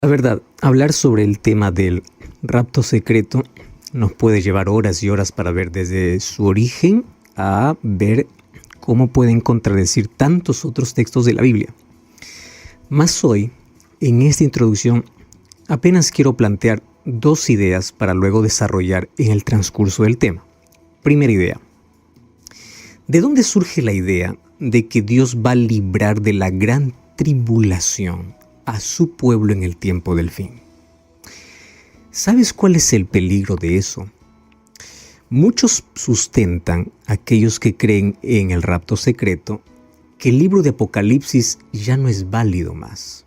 La verdad, hablar sobre el tema del rapto secreto nos puede llevar horas y horas para ver desde su origen a ver cómo pueden contradecir tantos otros textos de la Biblia. Mas hoy, en esta introducción, apenas quiero plantear dos ideas para luego desarrollar en el transcurso del tema. Primera idea. ¿De dónde surge la idea de que Dios va a librar de la gran tribulación a su pueblo en el tiempo del fin? ¿Sabes cuál es el peligro de eso? Muchos sustentan, aquellos que creen en el rapto secreto, que el libro de Apocalipsis ya no es válido más.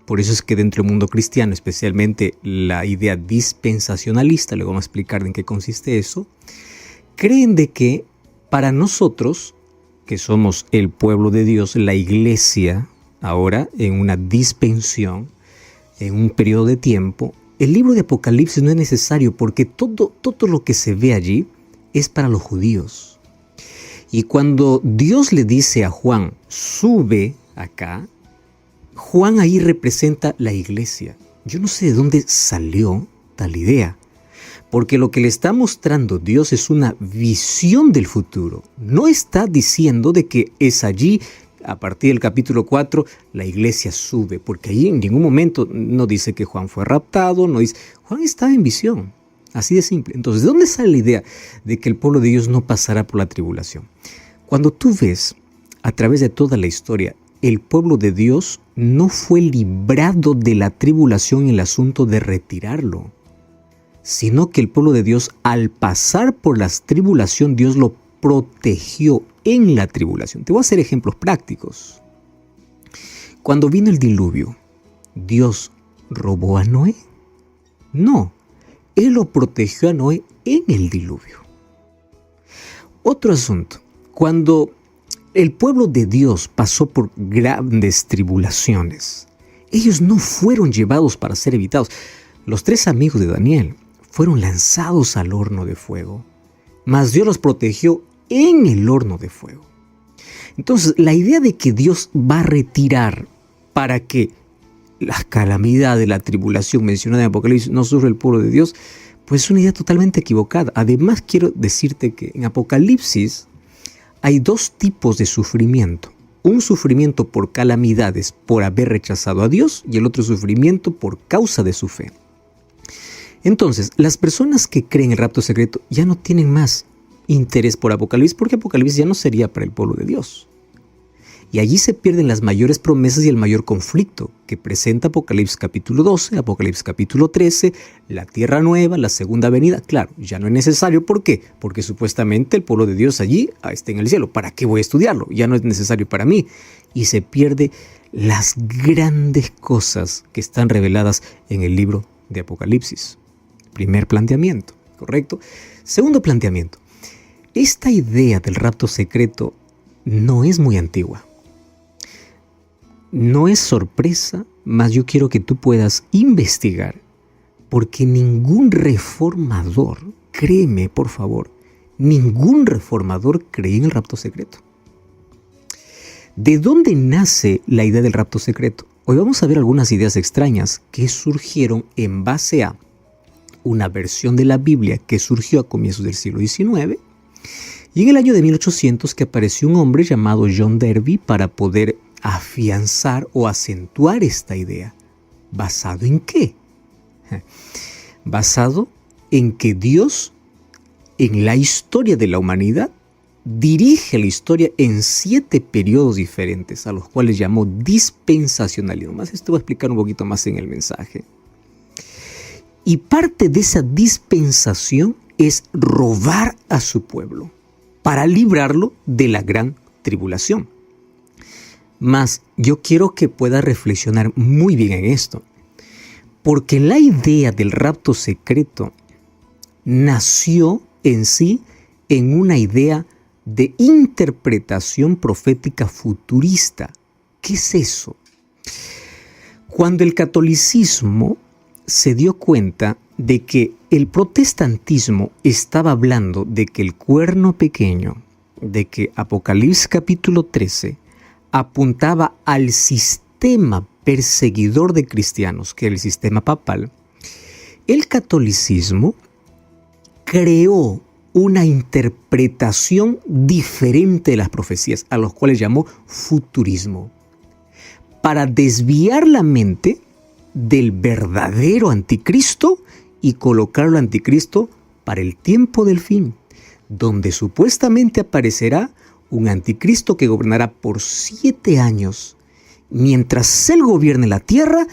Por eso es que dentro del mundo cristiano, especialmente la idea dispensacionalista, luego vamos a explicar en qué consiste eso, creen de que para nosotros, que somos el pueblo de Dios, la iglesia, ahora en una dispensación, en un periodo de tiempo, el libro de Apocalipsis no es necesario porque todo lo que se ve allí es para los judíos. Y cuando Dios le dice a Juan, sube acá, Juan ahí representa la iglesia. Yo no sé de dónde salió tal idea, porque lo que le está mostrando Dios es una visión del futuro. No está diciendo de que es allí, a partir del capítulo 4, la iglesia sube, porque ahí en ningún momento no dice que Juan fue raptado, no dice, Juan estaba en visión, así de simple. Entonces, ¿de dónde sale la idea de que el pueblo de Dios no pasará por la tribulación? Cuando tú ves a través de toda la historia, el pueblo de Dios no fue librado de la tribulación en el asunto de retirarlo, sino que el pueblo de Dios, al pasar por la tribulación, Dios lo protegió en la tribulación. Te voy a hacer ejemplos prácticos. Cuando vino el diluvio, ¿Dios robó a Noé? No, Él lo protegió a Noé en el diluvio. Otro asunto, cuando el pueblo de Dios pasó por grandes tribulaciones, ellos no fueron llevados para ser evitados. Los 3 amigos de Daniel fueron lanzados al horno de fuego, mas Dios los protegió en el horno de fuego. Entonces, la idea de que Dios va a retirar para que la calamidad de la tribulación mencionada en Apocalipsis no sufra el pueblo de Dios, pues es una idea totalmente equivocada. Además, quiero decirte que en Apocalipsis hay 2 tipos de sufrimiento. Un sufrimiento por calamidades por haber rechazado a Dios y el otro sufrimiento por causa de su fe. Entonces, las personas que creen el rapto secreto ya no tienen más interés por Apocalipsis, porque Apocalipsis ya no sería para el pueblo de Dios. Y allí se pierden las mayores promesas y el mayor conflicto que presenta Apocalipsis capítulo 12, Apocalipsis capítulo 13, la tierra nueva, la segunda venida. Claro, ya no es necesario. ¿Por qué? Porque supuestamente el pueblo de Dios allí está en el cielo. ¿Para qué voy a estudiarlo? Ya no es necesario para mí. Y se pierde las grandes cosas que están reveladas en el libro de Apocalipsis. Primer planteamiento, ¿correcto? Segundo planteamiento. Esta idea del rapto secreto no es muy antigua. No es sorpresa, mas yo quiero que tú puedas investigar, porque ningún reformador, créeme por favor, ningún reformador cree en el rapto secreto. ¿De dónde nace la idea del rapto secreto? Hoy vamos a ver algunas ideas extrañas que surgieron en base a una versión de la Biblia que surgió a comienzos del siglo XIX, y en el año de 1800 que apareció un hombre llamado John Darby para poder afianzar o acentuar esta idea. ¿Basado en qué? Basado en que Dios, en la historia de la humanidad, dirige la historia en 7 periodos diferentes, a los cuales llamó dispensacionalismo. Más esto voy a explicar un poquito más en el mensaje. Y parte de esa dispensación es robar a su pueblo para librarlo de la gran tribulación. Mas yo quiero que puedas reflexionar muy bien en esto, porque la idea del rapto secreto nació en sí en una idea de interpretación profética futurista. ¿Qué es eso? Cuando el catolicismo se dio cuenta de que el protestantismo estaba hablando de que el cuerno pequeño, de que Apocalipsis capítulo 13 apuntaba al sistema perseguidor de cristianos, que era el sistema papal, el catolicismo creó una interpretación diferente de las profecías, a los cuales llamó futurismo, para desviar la mente del verdadero anticristo y colocar al anticristo para el tiempo del fin, donde supuestamente aparecerá un anticristo que gobernará por 7 años. Mientras él gobierne la tierra,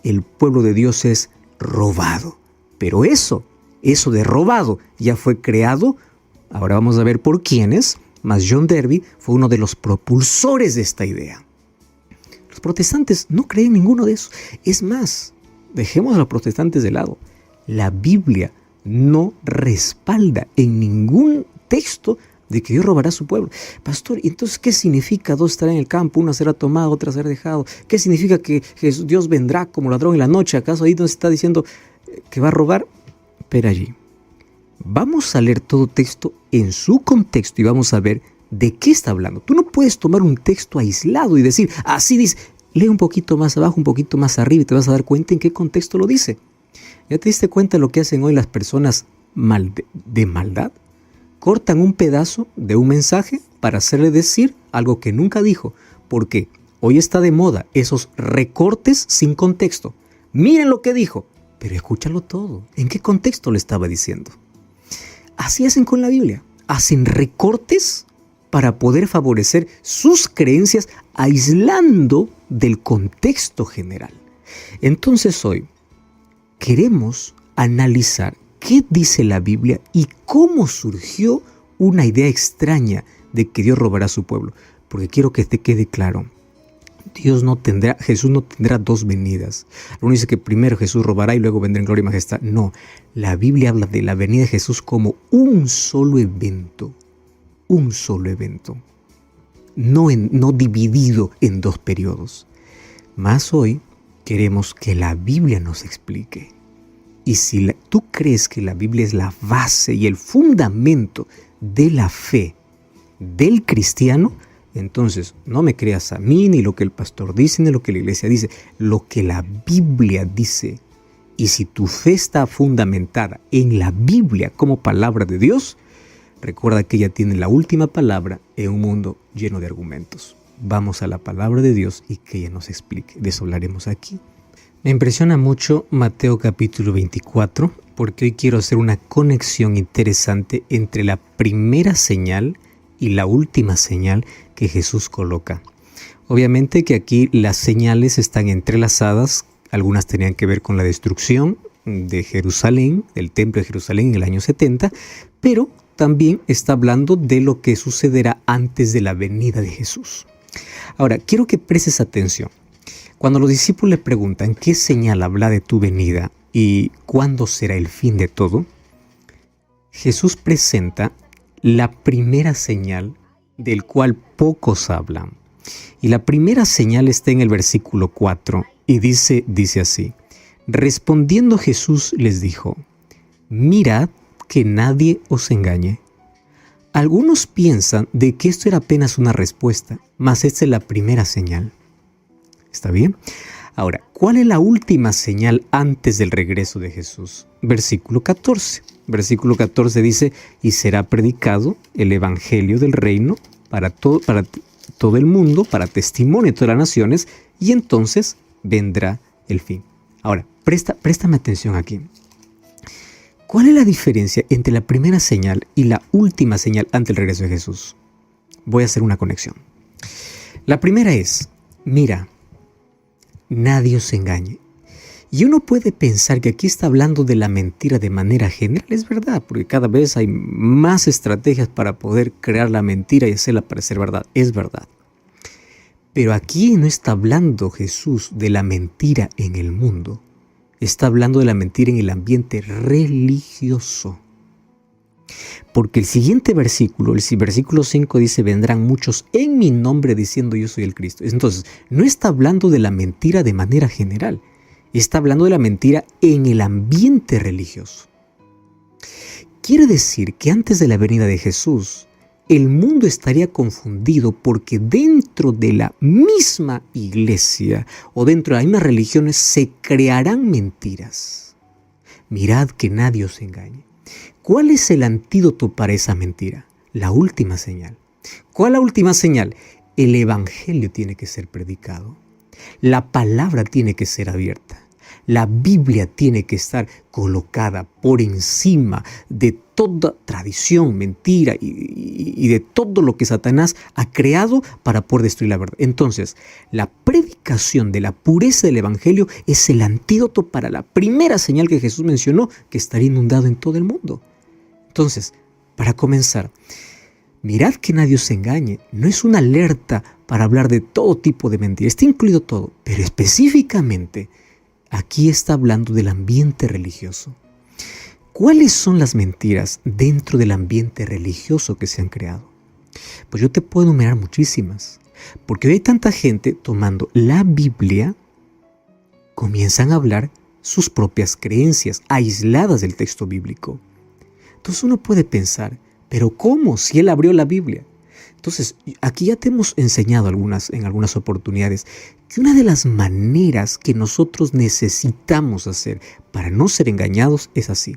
el pueblo de Dios es robado. Pero eso de robado ya fue creado, ahora vamos a ver por quiénes, mas John Derby fue uno de los propulsores de esta idea. Los protestantes no creen ninguno de eso. Es más, dejemos a los protestantes de lado. La Biblia no respalda en ningún texto de que Dios robará a su pueblo. Pastor, ¿y entonces qué significa 2 estarán en el campo, una será tomada, otra será dejado? ¿Qué significa que Dios vendrá como ladrón en la noche? ¿Acaso ahí donde se está diciendo que va a robar? Espera allí. Vamos a leer todo texto en su contexto y vamos a ver de qué está hablando. Tú no puedes tomar un texto aislado y decir, así dice, lee un poquito más abajo, un poquito más arriba y te vas a dar cuenta en qué contexto lo dice. ¿Ya te diste cuenta de lo que hacen hoy las personas de maldad? Cortan un pedazo de un mensaje para hacerle decir algo que nunca dijo, porque hoy está de moda esos recortes sin contexto. Miren lo que dijo, pero escúchalo todo. ¿En qué contexto le estaba diciendo? Así hacen con la Biblia. Hacen recortes para poder favorecer sus creencias aislando del contexto general. Entonces hoy queremos analizar qué dice la Biblia y cómo surgió una idea extraña de que Dios robará a su pueblo. Porque quiero que te quede claro, Jesús no tendrá 2 venidas. Uno dice que primero Jesús robará y luego vendrá en gloria y majestad. No, la Biblia habla de la venida de Jesús como un solo evento. Un solo evento. No dividido en 2 periodos. Más hoy queremos que la Biblia nos explique. Y si tú crees que la Biblia es la base y el fundamento de la fe del cristiano, entonces no me creas a mí, ni lo que el pastor dice, ni lo que la iglesia dice, lo que la Biblia dice. Y si tu fe está fundamentada en la Biblia como palabra de Dios, recuerda que ella tiene la última palabra en un mundo lleno de argumentos. Vamos a la palabra de Dios y que ella nos explique. De eso hablaremos aquí. Me impresiona mucho Mateo capítulo 24, porque hoy quiero hacer una conexión interesante entre la primera señal y la última señal que Jesús coloca. Obviamente que aquí las señales están entrelazadas, algunas tenían que ver con la destrucción de Jerusalén, del templo de Jerusalén en el año 70, pero también está hablando de lo que sucederá antes de la venida de Jesús. Ahora, quiero que prestes atención. Cuando los discípulos le preguntan qué señal habla de tu venida y cuándo será el fin de todo, Jesús presenta la primera señal del cual pocos hablan. Y la primera señal está en el versículo 4 y dice así: respondiendo Jesús les dijo, mirad que nadie os engañe. Algunos piensan de que esto era apenas una respuesta, mas esta es la primera señal. ¿Está bien? Ahora, ¿cuál es la última señal antes del regreso de Jesús? Versículo 14. Versículo 14 dice, y será predicado el evangelio del reino para todo el mundo, para testimonio de todas las naciones, y entonces vendrá el fin. Ahora, préstame atención aquí. ¿Cuál es la diferencia entre la primera señal y la última señal ante el regreso de Jesús? Voy a hacer una conexión. La primera es, mira, nadie os engañe. Y uno puede pensar que aquí está hablando de la mentira de manera general. Es verdad, porque cada vez hay más estrategias para poder crear la mentira y hacerla parecer verdad. Es verdad. Pero aquí no está hablando Jesús de la mentira en el mundo. Está hablando de la mentira en el ambiente religioso. Porque el siguiente versículo, el versículo 5 dice, vendrán muchos en mi nombre diciendo yo soy el Cristo. Entonces, no está hablando de la mentira de manera general. Está hablando de la mentira en el ambiente religioso. Quiere decir que antes de la venida de Jesús, el mundo estaría confundido porque dentro de la misma iglesia o dentro de las mismas religiones se crearán mentiras. Mirad que nadie os engañe. ¿Cuál es el antídoto para esa mentira? La última señal. ¿Cuál es la última señal? El evangelio tiene que ser predicado. La palabra tiene que ser abierta. La Biblia tiene que estar colocada por encima de toda tradición, mentira y de todo lo que Satanás ha creado para poder destruir la verdad. Entonces, la predicación de la pureza del evangelio es el antídoto para la primera señal que Jesús mencionó, que estaría inundado en todo el mundo. Entonces, para comenzar, mirad que nadie os engañe. No es una alerta para hablar de todo tipo de mentiras. Está incluido todo, pero específicamente aquí está hablando del ambiente religioso. ¿Cuáles son las mentiras dentro del ambiente religioso que se han creado? Pues yo te puedo enumerar muchísimas, porque hoy hay tanta gente tomando la Biblia, comienzan a hablar sus propias creencias aisladas del texto bíblico. Entonces uno puede pensar, ¿pero cómo? Si él abrió la Biblia. Entonces, aquí ya te hemos enseñado en algunas oportunidades que una de las maneras que nosotros necesitamos hacer para no ser engañados es así.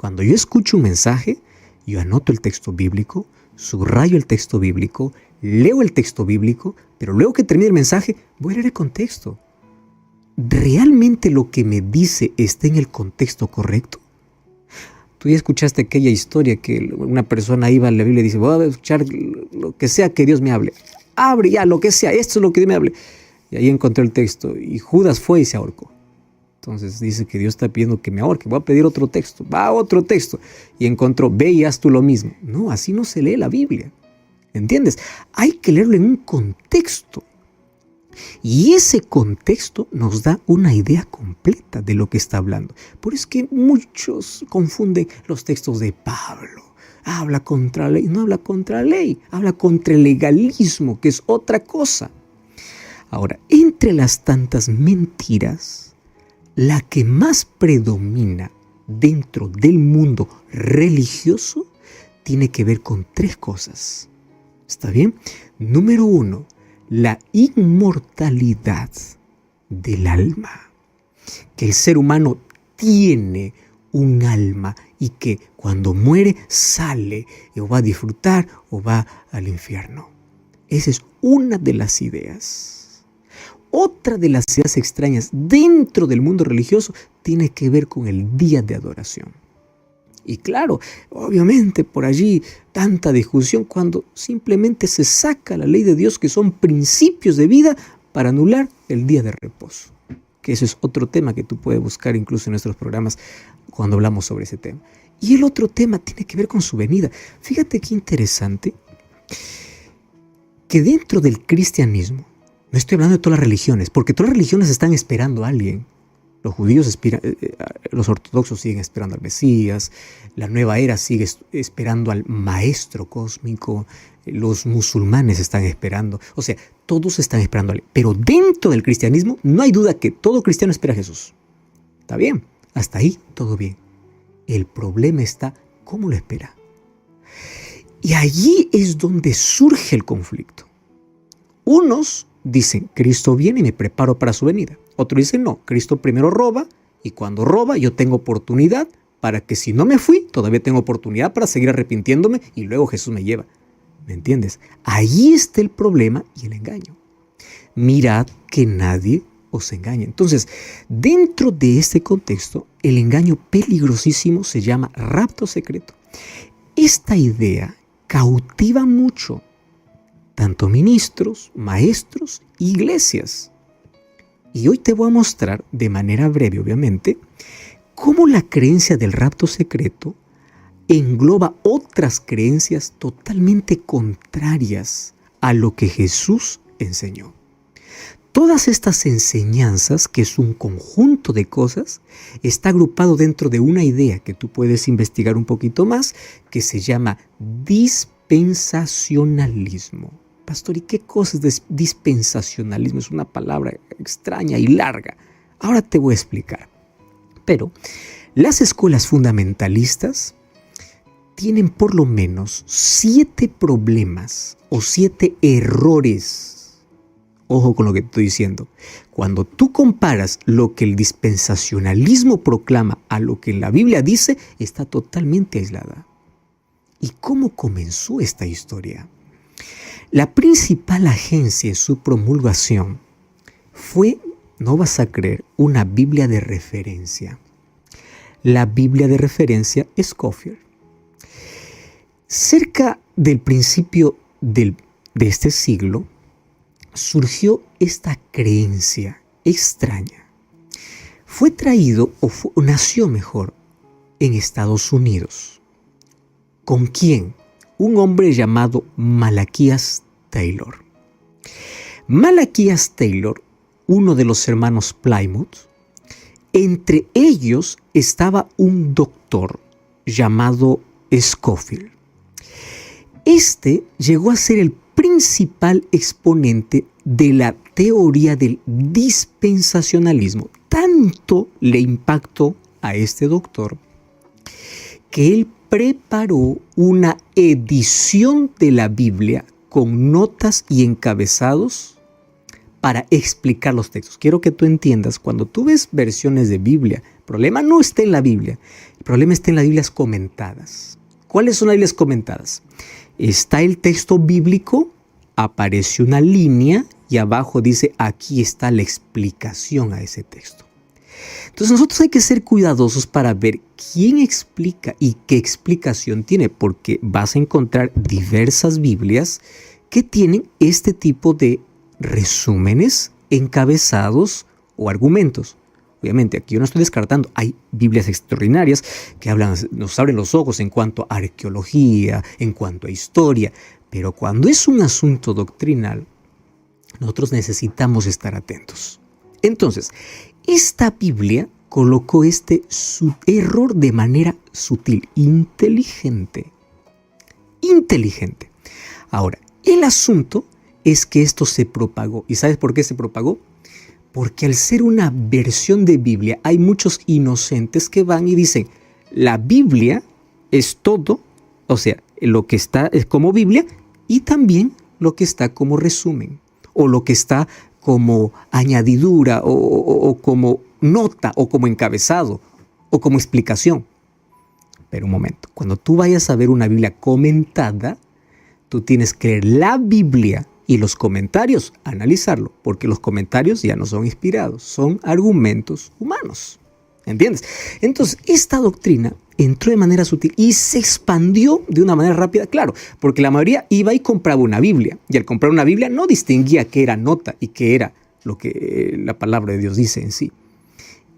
Cuando yo escucho un mensaje, yo anoto el texto bíblico, subrayo el texto bíblico, leo el texto bíblico, pero luego que termine el mensaje, voy a leer el contexto. ¿Realmente lo que me dice está en el contexto correcto? Tú ya escuchaste aquella historia que una persona iba a la Biblia y dice, voy a escuchar lo que sea que Dios me hable. Abre ya, lo que sea, esto es lo que Dios me hable. Y ahí encontré el texto y Judas fue y se ahorcó. Entonces dice que Dios está pidiendo que me ahorque. Voy a pedir otro texto. Va a otro texto. Y encontró, ve y haz tú lo mismo. No, así no se lee la Biblia. ¿Entiendes? Hay que leerlo en un contexto. Y ese contexto nos da una idea completa de lo que está hablando. Por eso es que muchos confunden los textos de Pablo. Habla contra la ley. No habla contra la ley. Habla contra el legalismo, que es otra cosa. Ahora, entre las tantas mentiras, la que más predomina dentro del mundo religioso tiene que ver con tres cosas. ¿Está bien? Número 1, la inmortalidad del alma. Que el ser humano tiene un alma y que cuando muere sale o va a disfrutar o va al infierno. Esa es una de las ideas. Otra de las ideas extrañas dentro del mundo religioso tiene que ver con el día de adoración. Y claro, obviamente por allí tanta discusión cuando simplemente se saca la ley de Dios, que son principios de vida, para anular el día de reposo. Que ese es otro tema que tú puedes buscar incluso en nuestros programas cuando hablamos sobre ese tema. Y el otro tema tiene que ver con su venida. Fíjate qué interesante que dentro del cristianismo, no estoy hablando de todas las religiones, porque todas las religiones están esperando a alguien. Los judíos los ortodoxos siguen esperando al Mesías, la nueva era sigue esperando al maestro cósmico, los musulmanes están esperando, o sea, todos están esperando a él. Pero dentro del cristianismo no hay duda que todo cristiano espera a Jesús. ¿Está bien? Hasta ahí todo bien. El problema está cómo lo espera. Y allí es donde surge el conflicto. Unos dicen, Cristo viene y me preparo para su venida. Otros dicen, no, Cristo primero roba y cuando roba yo tengo oportunidad para que si no me fui, todavía tengo oportunidad para seguir arrepintiéndome y luego Jesús me lleva. ¿Me entiendes? Ahí está el problema y el engaño. Mirad que nadie os engañe. Entonces, dentro de este contexto, el engaño peligrosísimo se llama rapto secreto. Esta idea cautiva mucho tanto ministros, maestros, iglesias. Y hoy te voy a mostrar, de manera breve obviamente, cómo la creencia del rapto secreto engloba otras creencias totalmente contrarias a lo que Jesús enseñó. Todas estas enseñanzas, que es un conjunto de cosas, está agrupado dentro de una idea que tú puedes investigar un poquito más, que se llama dispensacionalismo. Pastor, ¿y qué cosa es dispensacionalismo? Es una palabra extraña y larga. Ahora te voy a explicar. Pero las escuelas fundamentalistas tienen por lo menos 7 problemas o 7 errores. Ojo con lo que te estoy diciendo. Cuando tú comparas lo que el dispensacionalismo proclama a lo que la Biblia dice, está totalmente aislada. ¿Y cómo comenzó esta historia? La principal agencia en su promulgación fue, no vas a creer, una Biblia de referencia. La Biblia de referencia Scofield. Cerca del principio de este siglo, surgió esta creencia extraña. Fue traído, nació mejor, en Estados Unidos. ¿Con quién? Un hombre llamado Malaquías Taylor. Malaquías Taylor, uno de los hermanos Plymouth, entre ellos estaba un doctor llamado Scofield. Este llegó a ser el principal exponente de la teoría del dispensacionalismo. Tanto le impactó a este doctor que él preparó una edición de la Biblia con notas y encabezados para explicar los textos. Quiero que tú entiendas, cuando tú ves versiones de Biblia, el problema no está en la Biblia, el problema está en las Biblias comentadas. ¿Cuáles son las Biblias comentadas? Está el texto bíblico, aparece una línea y abajo dice, aquí está la explicación a ese texto. Entonces nosotros hay que ser cuidadosos para ver quién explica y qué explicación tiene, porque vas a encontrar diversas Biblias que tienen este tipo de resúmenes, encabezados o argumentos. Obviamente aquí yo no estoy descartando, hay Biblias extraordinarias que nos abren los ojos en cuanto a arqueología, en cuanto a historia, pero cuando es un asunto doctrinal, nosotros necesitamos estar atentos. Entonces, esta Biblia colocó su error de manera sutil, inteligente. Ahora, el asunto es que esto se propagó. ¿Y sabes por qué se propagó? Porque al ser una versión de Biblia, hay muchos inocentes que van y dicen, la Biblia es todo, o sea, lo que está es como Biblia y también lo que está como resumen, o lo que está como añadidura, o como nota, o como encabezado, o como explicación. Pero un momento, cuando tú vayas a ver una Biblia comentada, tú tienes que leer la Biblia y los comentarios, analizarlo, porque los comentarios ya no son inspirados, son argumentos humanos. ¿Entiendes? Entonces, esta doctrina entró de manera sutil y se expandió de una manera rápida, claro, porque la mayoría iba y compraba una Biblia, y al comprar una Biblia no distinguía qué era nota y qué era lo que la palabra de Dios dice en sí.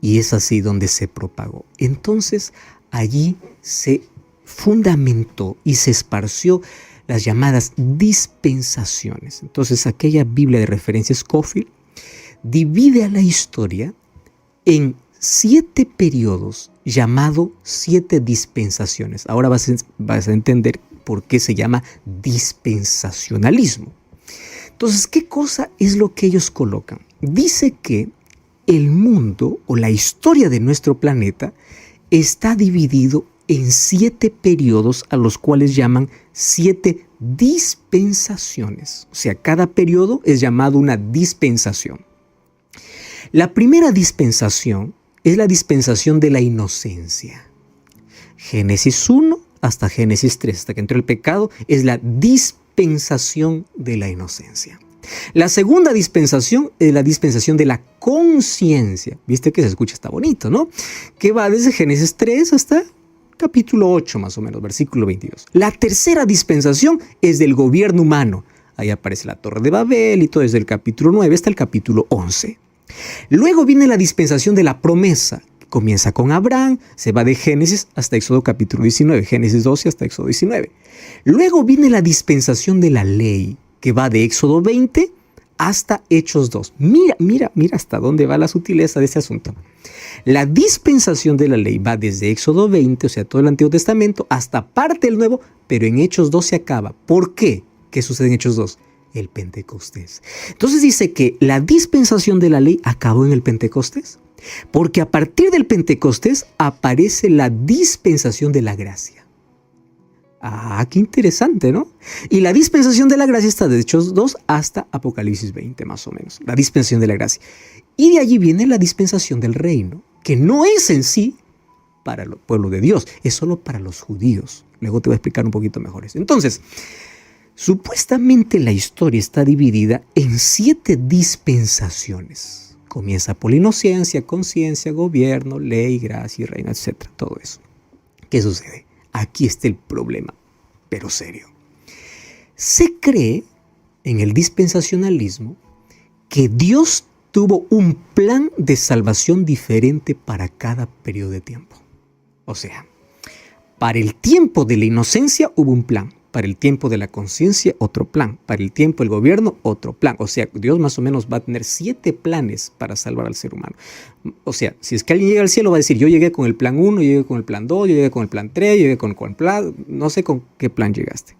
Y es así donde se propagó. Entonces, allí se fundamentó y se esparció las llamadas dispensaciones. Entonces, aquella Biblia de referencia Scofield divide a la historia en 7 periodos llamados 7 dispensaciones. Ahora vas a entender por qué se llama dispensacionalismo. Entonces, ¿qué cosa es lo que ellos colocan? Dice que el mundo o la historia de nuestro planeta está dividido en 7 periodos a los cuales llaman 7 dispensaciones. O sea, cada periodo es llamado una dispensación. La primera dispensación es la dispensación de la inocencia. Génesis 1 hasta Génesis 3, hasta que entró el pecado, es la dispensación de la inocencia. La segunda dispensación es la dispensación de la conciencia. Viste que se escucha, está bonito, ¿no? Que va desde Génesis 3 hasta capítulo 8 más o menos, versículo 22. La tercera dispensación es del gobierno humano. Ahí aparece la Torre de Babel y todo desde el capítulo 9 hasta el capítulo 11. Luego viene la dispensación de la promesa. Comienza con Abraham, se va de Génesis hasta Éxodo capítulo 19, Génesis 12 hasta Éxodo 19. Luego viene la dispensación de la ley, que va de Éxodo 20 hasta Hechos 2. Mira hasta dónde va la sutileza de este asunto. La dispensación de la ley va desde Éxodo 20, o sea, todo el Antiguo Testamento, hasta parte del Nuevo, pero en Hechos 2 se acaba. ¿Por qué? ¿Qué sucede en Hechos 2? El Pentecostés. Entonces dice que la dispensación de la ley acabó en el Pentecostés, porque a partir del Pentecostés aparece la dispensación de la gracia. Ah, qué interesante, ¿no? Y la dispensación de la gracia está de Hechos 2 hasta Apocalipsis 20, más o menos. La dispensación de la gracia. Y de allí viene la dispensación del reino, que no es en sí para el pueblo de Dios, es solo para los judíos. Luego te voy a explicar un poquito mejor eso. Entonces, supuestamente la historia está dividida en 7 dispensaciones. Comienza por la inocencia, conciencia, gobierno, ley, gracia y reino, etc. Todo eso. ¿Qué sucede? Aquí está el problema, pero serio. Se cree en el dispensacionalismo que Dios tuvo un plan de salvación diferente para cada periodo de tiempo. O sea, para el tiempo de la inocencia hubo un plan, para el tiempo de la conciencia otro plan, para el tiempo del gobierno otro plan. O sea, Dios más o menos va a tener 7 planes para salvar al ser humano. O sea, si es que alguien llega al cielo va a decir, yo llegué con el plan 1, yo llegué con el plan 2, yo llegué con el plan 3, yo llegué con el plan, no sé con qué plan llegaste.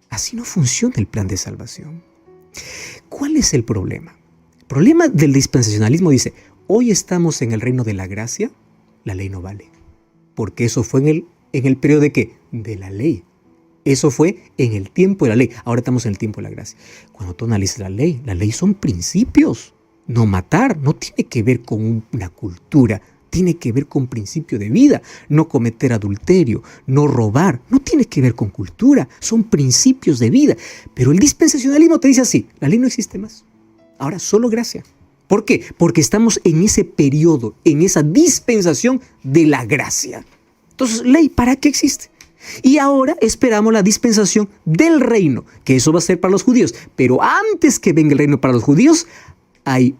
Así no funciona el plan de salvación. ¿Cuál es el problema? El problema del dispensacionalismo dice, hoy estamos en el reino de la gracia, la ley no vale. Porque eso fue en el periodo de ¿qué? De la ley. Eso fue en el tiempo de la ley. Ahora estamos en el tiempo de la gracia. Cuando tú analizas la ley son principios. No matar no tiene que ver con una cultura, tiene que ver con principio de vida. No cometer adulterio, no robar, no tiene que ver con cultura, son principios de vida. Pero el dispensacionalismo te dice así, la ley no existe más. Ahora solo gracia. ¿Por qué? Porque estamos en ese periodo, en esa dispensación de la gracia. Entonces, ley, ¿para qué existe? Y ahora esperamos la dispensación del reino, que eso va a ser para los judíos. Pero antes que venga el reino para los judíos, hay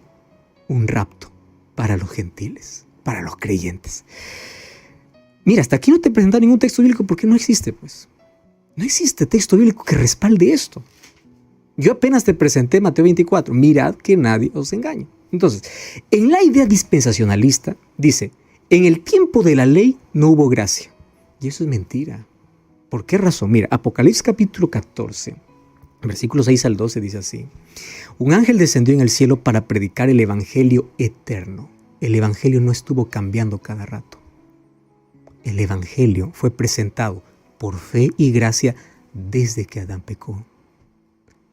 un rapto para los gentiles, para los creyentes. Mira, hasta aquí no te he presentado ningún texto bíblico porque no existe, pues. No existe texto bíblico que respalde esto. Yo apenas te presenté Mateo 24. Mirad que nadie os engañe. Entonces, en la idea dispensacionalista dice, en el tiempo de la ley no hubo gracia. Y eso es mentira. ¿Por qué razón? Mira, Apocalipsis capítulo 14, versículos 6 al 12 dice así. Un ángel descendió en el cielo para predicar el evangelio eterno. El evangelio no estuvo cambiando cada rato. El evangelio fue presentado por fe y gracia desde que Adán pecó.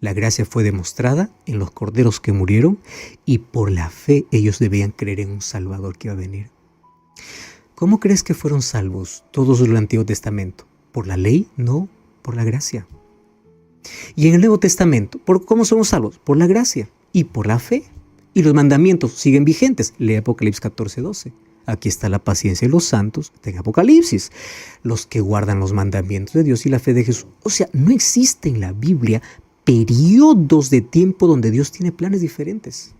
La gracia fue demostrada en los corderos que murieron y por la fe ellos debían creer en un Salvador que iba a venir. ¿Cómo crees que fueron salvos todos los del Antiguo Testamento? ¿Por la ley? No, por la gracia. Y en el Nuevo Testamento, ¿cómo somos salvos? Por la gracia y por la fe. Y los mandamientos siguen vigentes. Lee Apocalipsis 14:12. Aquí está la paciencia de los santos, en Apocalipsis. Los que guardan los mandamientos de Dios y la fe de Jesús. O sea, no existe en la Biblia periodos de tiempo donde Dios tiene planes diferentes.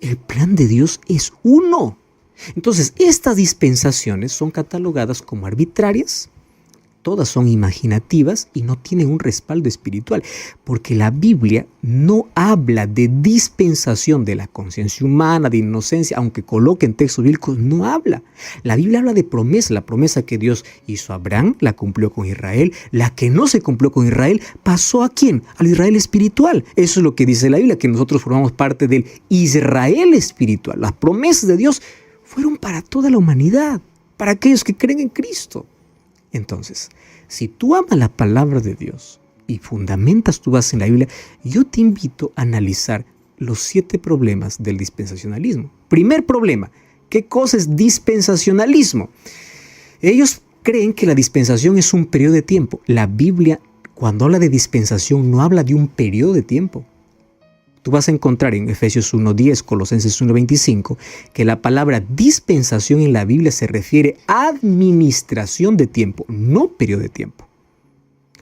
El plan de Dios es uno. Entonces, estas dispensaciones son catalogadas como arbitrarias, todas son imaginativas y no tienen un respaldo espiritual, porque la Biblia no habla de dispensación de la conciencia humana, de inocencia, aunque coloque en textos bíblicos, no habla. La Biblia habla de promesa, la promesa que Dios hizo a Abraham, la cumplió con Israel, la que no se cumplió con Israel, ¿pasó a quién? Al Israel espiritual. Eso es lo que dice la Biblia, que nosotros formamos parte del Israel espiritual. Las promesas de Dios fueron para toda la humanidad, para aquellos que creen en Cristo. Entonces, si tú amas la palabra de Dios y fundamentas tu base en la Biblia, yo te invito a analizar los 7 problemas del dispensacionalismo. Primer problema, ¿qué cosa es dispensacionalismo? Ellos creen que la dispensación es un periodo de tiempo. La Biblia, cuando habla de dispensación, no habla de un periodo de tiempo. Tú vas a encontrar en Efesios 1:10, Colosenses 1:25, que la palabra dispensación en la Biblia se refiere a administración de tiempo, no periodo de tiempo.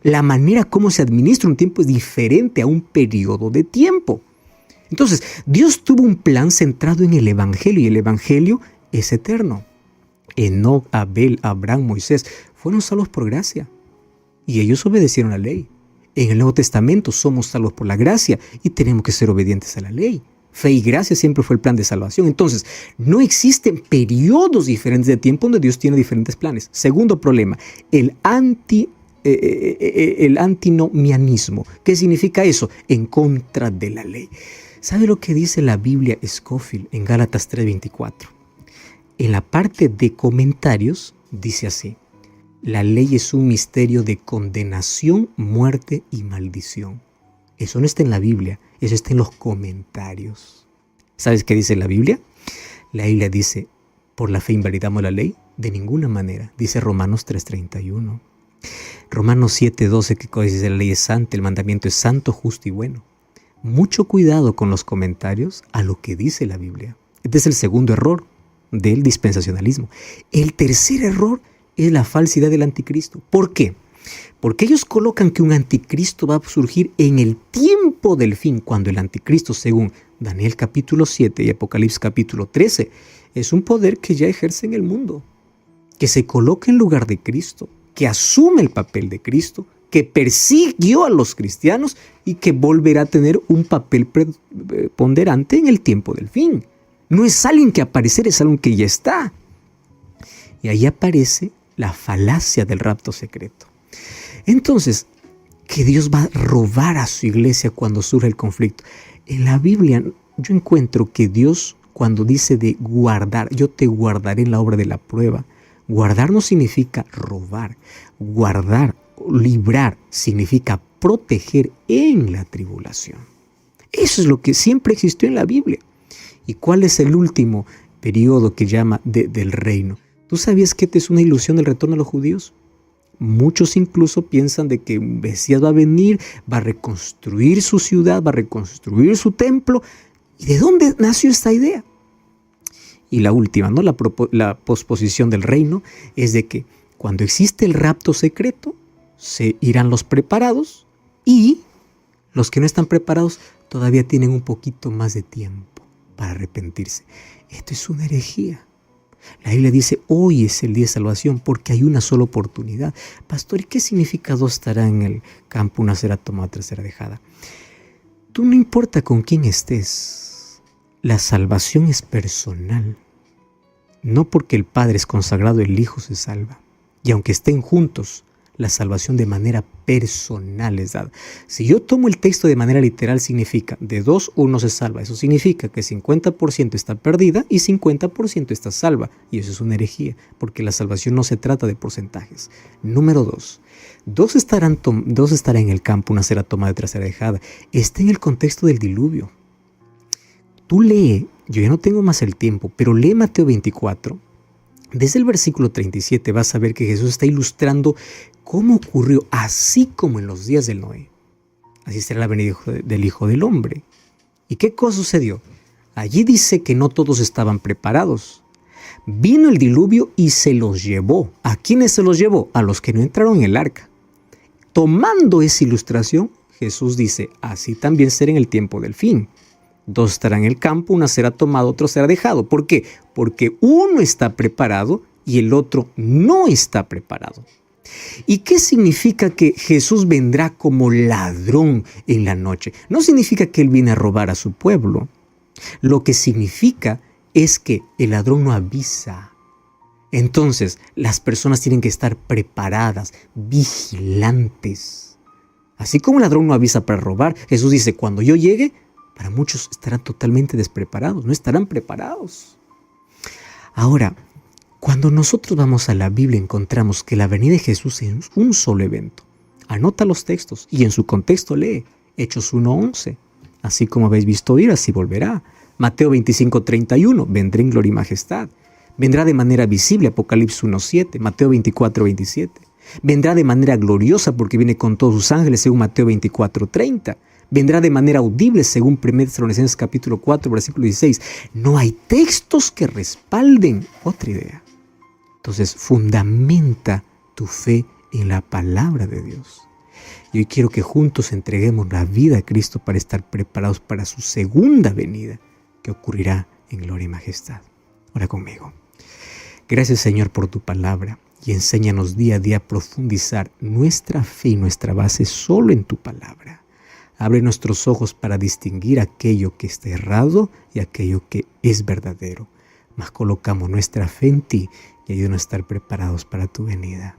La manera como se administra un tiempo es diferente a un periodo de tiempo. Entonces, Dios tuvo un plan centrado en el Evangelio y el Evangelio es eterno. Enoc, Abel, Abraham, Moisés fueron salvos por gracia y ellos obedecieron la ley. En el Nuevo Testamento somos salvos por la gracia y tenemos que ser obedientes a la ley. Fe y gracia siempre fue el plan de salvación. Entonces, no existen periodos diferentes de tiempo donde Dios tiene diferentes planes. Segundo problema, el antinomianismo. ¿Qué significa eso? En contra de la ley. ¿Sabe lo que dice la Biblia Scofield en Gálatas 3:24? En la parte de comentarios dice así: La ley es un misterio de condenación, muerte y maldición. Eso no está en la Biblia, eso está en los comentarios. ¿Sabes qué dice la Biblia? La Biblia dice, ¿por la fe invalidamos la ley? De ninguna manera, dice Romanos 3:31. Romanos 7:12, que dice la ley es santa, el mandamiento es santo, justo y bueno. Mucho cuidado con los comentarios a lo que dice la Biblia. Este es el segundo error del dispensacionalismo. El tercer error es la falsidad del anticristo. ¿Por qué? Porque ellos colocan que un anticristo va a surgir en el tiempo del fin, cuando el anticristo, según Daniel capítulo 7 y Apocalipsis capítulo 13, es un poder que ya ejerce en el mundo, que se coloca en lugar de Cristo, que asume el papel de Cristo, que persiguió a los cristianos y que volverá a tener un papel preponderante en el tiempo del fin. No es alguien que aparecer, es alguien que ya está. Y ahí aparece la falacia del rapto secreto. Entonces, que Dios va a robar a su iglesia cuando surge el conflicto. En la Biblia yo encuentro que Dios, cuando dice de guardar, yo te guardaré en la obra de la prueba. Guardar no significa robar. Guardar, librar, significa proteger en la tribulación. Eso es lo que siempre existió en la Biblia. ¿Y cuál es el último periodo que llama del reino? ¿Tú sabías que esta es una ilusión del retorno a los judíos? Muchos incluso piensan de que un Mesías va a venir, va a reconstruir su ciudad, va a reconstruir su templo. ¿Y de dónde nació esta idea? Y la última, ¿no? La posposición del reino es de que cuando existe el rapto secreto, se irán los preparados y los que no están preparados todavía tienen un poquito más de tiempo para arrepentirse. Esto es una herejía. La Biblia dice, hoy es el día de salvación porque hay una sola oportunidad. Pastor, ¿y qué significa dos estará en el campo, una será tomada, otra será dejada? Tú no importa con quién estés, la salvación es personal. No porque el Padre es consagrado, el Hijo se salva. Y aunque estén juntos, la salvación de manera personal es dada. Si yo tomo el texto de manera literal, significa de dos, uno se salva. Eso significa que 50% está perdida y 50% está salva. Y eso es una herejía, porque la salvación no se trata de porcentajes. Número 2. Dos estarán en el campo, una será tomada, otra será dejada. Está en el contexto del diluvio. Tú lee, yo ya no tengo más el tiempo, pero lee Mateo 24. Desde el versículo 37 vas a ver que Jesús está ilustrando cómo ocurrió, así como en los días del Noé. Así será la venida del Hijo del Hombre. ¿Y qué cosa sucedió? Allí dice que no todos estaban preparados. Vino el diluvio y se los llevó. ¿A quiénes se los llevó? A los que no entraron en el arca. Tomando esa ilustración, Jesús dice, así también será en el tiempo del fin. Dos estarán en el campo, una será tomada, otro será dejado. ¿Por qué? Porque uno está preparado y el otro no está preparado. ¿Y qué significa que Jesús vendrá como ladrón en la noche? No significa que Él viene a robar a su pueblo. Lo que significa es que el ladrón no avisa. Entonces, las personas tienen que estar preparadas, vigilantes. Así como el ladrón no avisa para robar, Jesús dice, cuando yo llegue, para muchos estarán totalmente despreparados, no estarán preparados. Ahora, cuando nosotros vamos a la Biblia encontramos que la venida de Jesús es un solo evento. Anota los textos y en su contexto lee Hechos 1:11. Así como habéis visto ir, así volverá. Mateo 25:31, vendré en gloria y majestad. Vendrá de manera visible, Apocalipsis 1:7, Mateo 24:27. Vendrá de manera gloriosa porque viene con todos sus ángeles, según Mateo 24:30. Vendrá de manera audible, según 1 Tesalonicenses capítulo 4, versículo 16. No hay textos que respalden otra idea. Entonces, fundamenta tu fe en la palabra de Dios. Y hoy quiero que juntos entreguemos la vida a Cristo para estar preparados para su segunda venida, que ocurrirá en gloria y majestad. Ora conmigo. Gracias, Señor, por tu palabra y enséñanos día a día a profundizar nuestra fe y nuestra base solo en tu palabra. Abre nuestros ojos para distinguir aquello que está errado y aquello que es verdadero. Mas colocamos nuestra fe en ti y ayúdanos a estar preparados para tu venida.